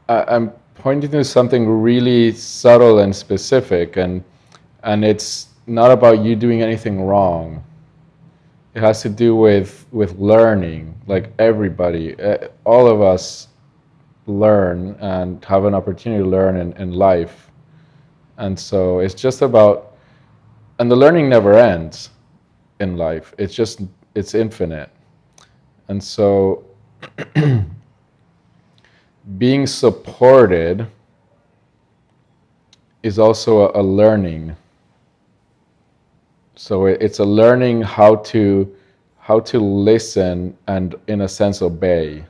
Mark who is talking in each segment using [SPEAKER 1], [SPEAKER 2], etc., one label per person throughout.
[SPEAKER 1] I'm pointing to something really subtle and specific, and it's not about you doing anything wrong. It has to do with learning. Like everybody, all of us learn and have an opportunity to learn in life, and so it's just about, and the learning never ends in life. It's infinite, and so being supported is also a learning. So it's a learning how to listen and, in a sense, obey.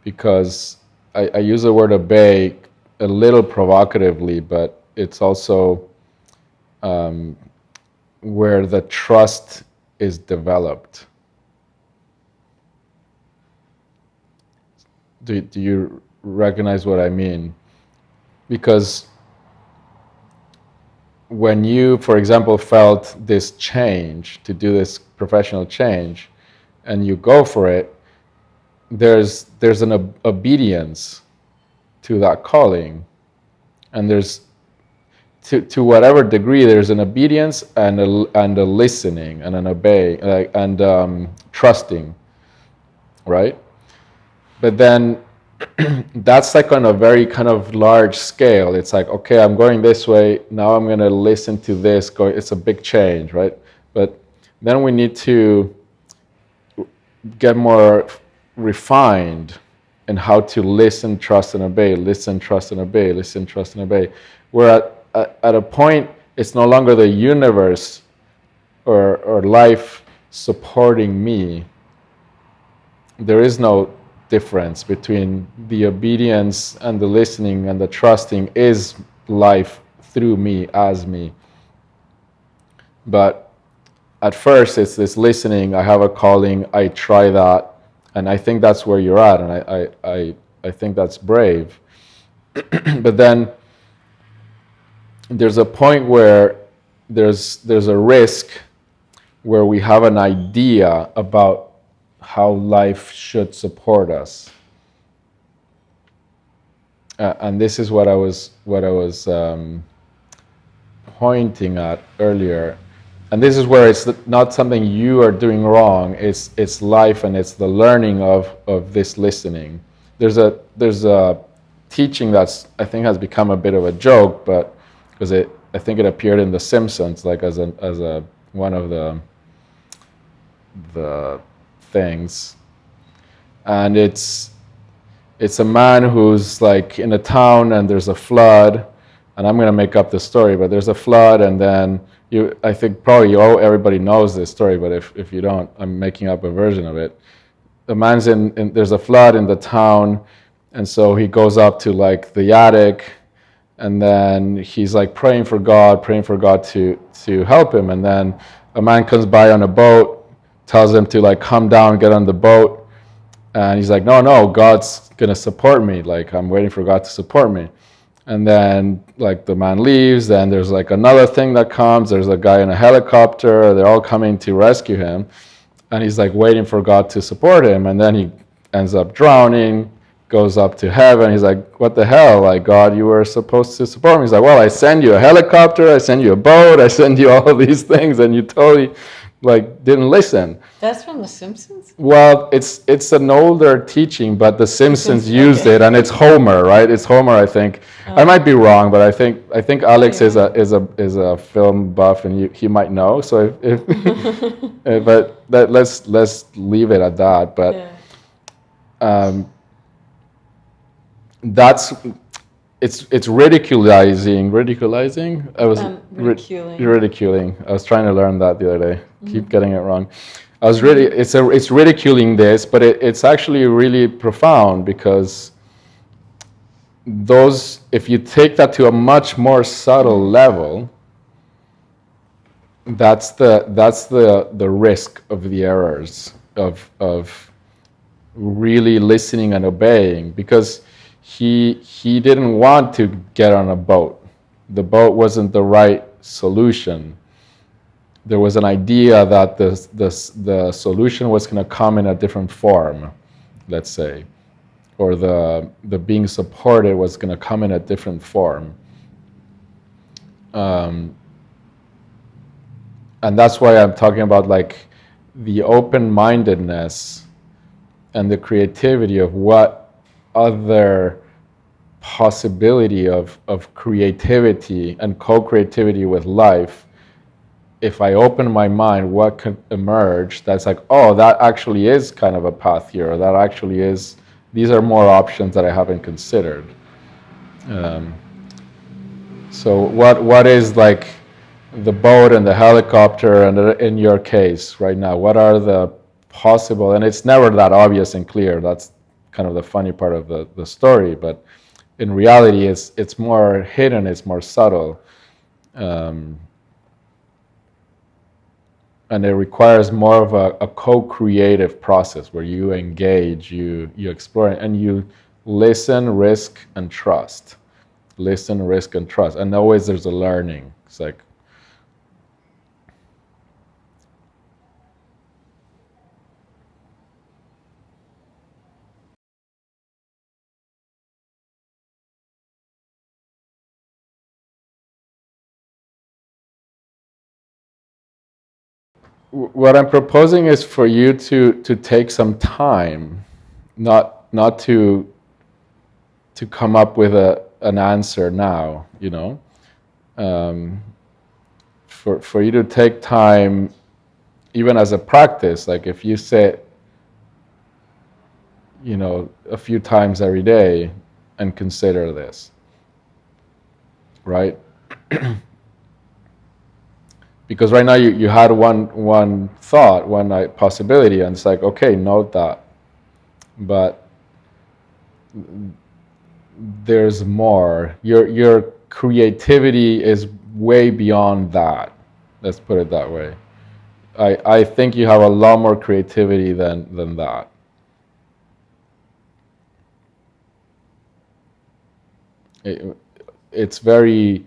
[SPEAKER 1] Because I use the word obey a little provocatively, but it's also where the trust is developed. Do you recognize what I mean? Because when you, for example, felt this change to do this professional change, and you go for it, there's an obedience to that calling, and there's to whatever degree there's an obedience and a listening and an obey and trusting, right? But then that's like on a very kind of large scale. It's like, okay, I'm going this way, now I'm going to listen to this. It's a big change, right? But then we need to get more refined in how to listen, trust, and obey. Listen, trust, and obey. Listen, trust, and obey. We're at a point, it's no longer the universe or life supporting me. There is no difference between the obedience and the listening and the trusting. Is life through me, as me. But at first it's this listening. I have a calling, I try that, and I think that's where you're at, and I think that's brave. But then there's a point where there's a risk where we have an idea about how life should support us, and this is what I was pointing at earlier. And this is where it's not something you are doing wrong. It's life, and it's the learning of this listening. There's a teaching that's, I think, has become a bit of a joke, but because I think it appeared in The Simpsons, like as a one of the things, and it's a man who's like in a town, and there's a flood, and I'm going to make up the story, but there's a flood, and then I think probably everybody knows this story, but if you don't, I'm making up a version of it. The man's there's a flood in the town, and so he goes up to like the attic, and then he's like praying for God to help him, and then a man comes by on a boat, tells him to like come down, get on the boat, and he's like, no, God's gonna support me, like I'm waiting for God to support me. And then like the man leaves, then there's like another thing that comes, there's a guy in a helicopter, they're all coming to rescue him, and he's like waiting for God to support him, and then he ends up drowning, goes up to heaven. He's like, what the hell, like, God, you were supposed to support me. He's like, well, I send you a helicopter, I send you a boat, I send you all of these things, and you totally like didn't listen.
[SPEAKER 2] That's from The Simpsons?
[SPEAKER 1] Well, it's an older teaching, but The Simpsons used it, and it's Homer, right? It's Homer, I think. I might be wrong, but I think Alex is a film buff, and he might know. So if but let's leave it at that. But that's it's ridiculing. I was ridiculing. I was trying to learn that the other day. Keep getting it wrong. It's ridiculing this, but it's actually really profound, because if you take that to a much more subtle level, that's the risk of the errors of really listening and obeying, because he didn't want to get on a boat. The boat wasn't the right solution. There was an idea that the solution was going to come in a different form, let's say, or the being supported was going to come in a different form. And that's why I'm talking about like the open-mindedness and the creativity of what other possibility of creativity and co-creativity with life, if I open my mind, what could emerge that's like, oh, that actually is kind of a path here, or that actually is, these are more options that I haven't considered. So what is like the boat and the helicopter, and in your case right now, what are the possible, and it's never that obvious and clear, that's kind of the funny part of the story, but in reality it's more hidden, it's more subtle, and it requires more of a co-creative process where you engage, you explore, and you listen, risk, and trust. Listen, risk, and trust, and always there's a learning. It's like, what I'm proposing is for you to take some time, not to come up with an answer now, you know, for you to take time, even as a practice, like if you sit, you know, a few times every day and consider this, right? Because right now you had one thought, one possibility, and it's like, okay, note that, but there's more. Your creativity is way beyond that. Let's put it that way. I think you have a lot more creativity than that. It's very.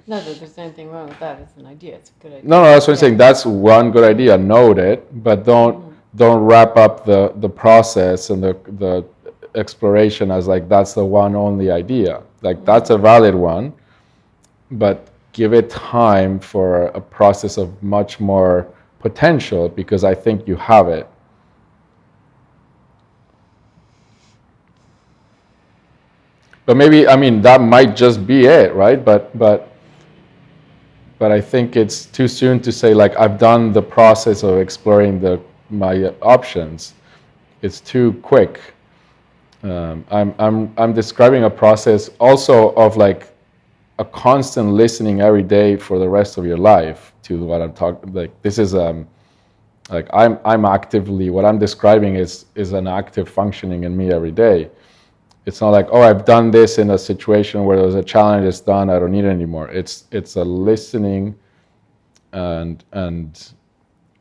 [SPEAKER 2] Not that there's anything wrong with that. It's an idea. It's a good idea.
[SPEAKER 1] No, that's what I'm saying. That's one good idea. Note it, but don't wrap up the process and the exploration as like that's the one only idea. Like that's a valid one, but give it time for a process of much more potential, because I think you have it. But maybe, I mean, that might just be it, right? But I think it's too soon to say like I've done the process of exploring my options. It's too quick. I'm describing a process also of like a constant listening every day for the rest of your life to what I'm talking. Like this is like I'm actively, what I'm describing is an active functioning in me every day. It's not like, oh, I've done this in a situation where there's a challenge, it's done, I don't need it anymore. It's a listening and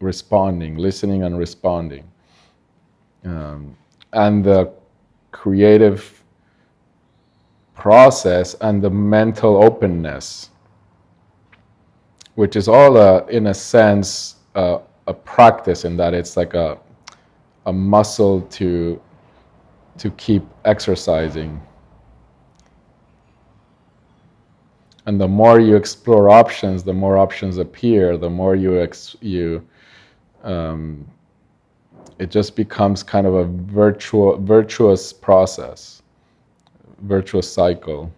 [SPEAKER 1] responding, listening and responding, and the creative process and the mental openness, which is all in a sense a practice, in that it's like a muscle to keep exercising. And the more you explore options, the more options appear, the more it just becomes kind of a virtuous process, virtuous cycle.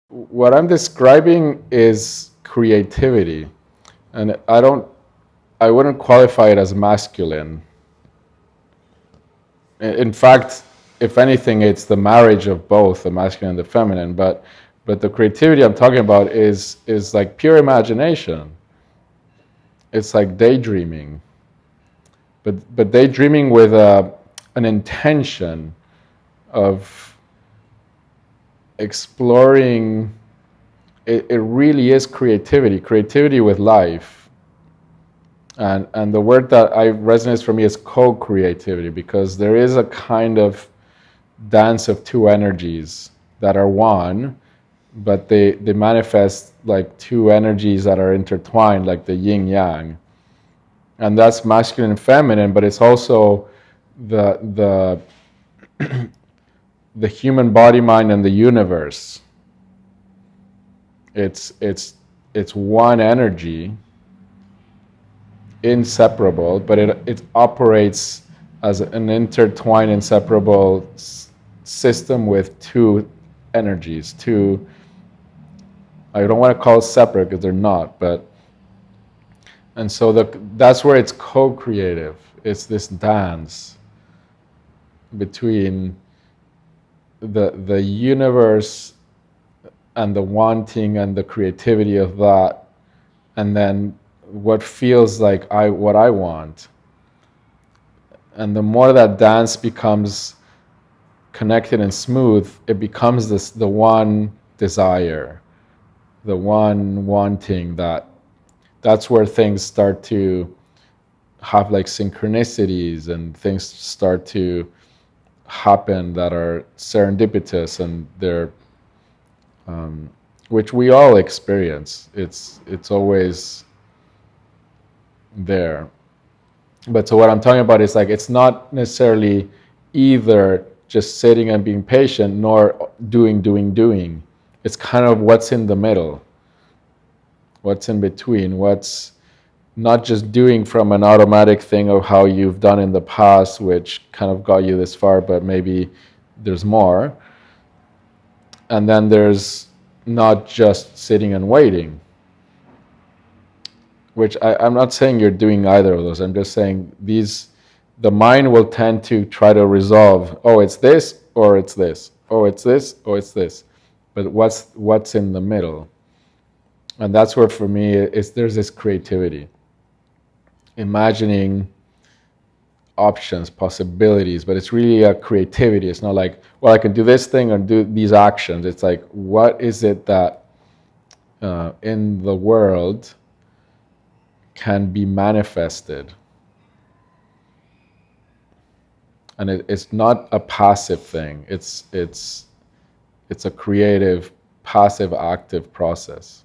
[SPEAKER 1] What I'm describing is creativity, and I wouldn't qualify it as masculine. In fact, if anything, it's the marriage of both the masculine and the feminine. But the creativity I'm talking about is like pure imagination. It's like daydreaming, but daydreaming with an intention of exploring. It really is creativity with life. And the word that I resonates for me is co-creativity, because there is a kind of dance of two energies that are one, but they manifest like two energies that are intertwined, like the yin yang. And that's masculine and feminine, but it's also the the human body, mind, and the universe. It's one energy, inseparable, but it operates as an intertwined, inseparable system with two energies. Two, I don't want to call it separate because they're not, but and so that's where it's co-creative. It's this dance between the universe and the wanting and the creativity of that, and then what feels like what I want. And the more that dance becomes connected and smooth, it becomes the one desire, the one wanting. That's where things start to have like synchronicities, and things start to happen that are serendipitous, and they're which we all experience. It's always there. But so what I'm talking about is like, it's not necessarily either just sitting and being patient, nor doing. It's kind of what's in the middle, what's in between, what's not just doing from an automatic thing of how you've done in the past, which kind of got you this far, but maybe there's more. And then there's not just sitting and waiting, which I'm not saying you're doing either of those. I'm just saying the mind will tend to try to resolve, oh, it's this, or it's this, oh, it's this, or it's this. But what's in the middle? And that's where, for me, there's this creativity. Imagining options, possibilities, but it's really a creativity. It's not like, well, I can do this thing or do these actions. It's like, what is it that in the world can be manifested? And it's not a passive thing. It's a creative, passive, active process.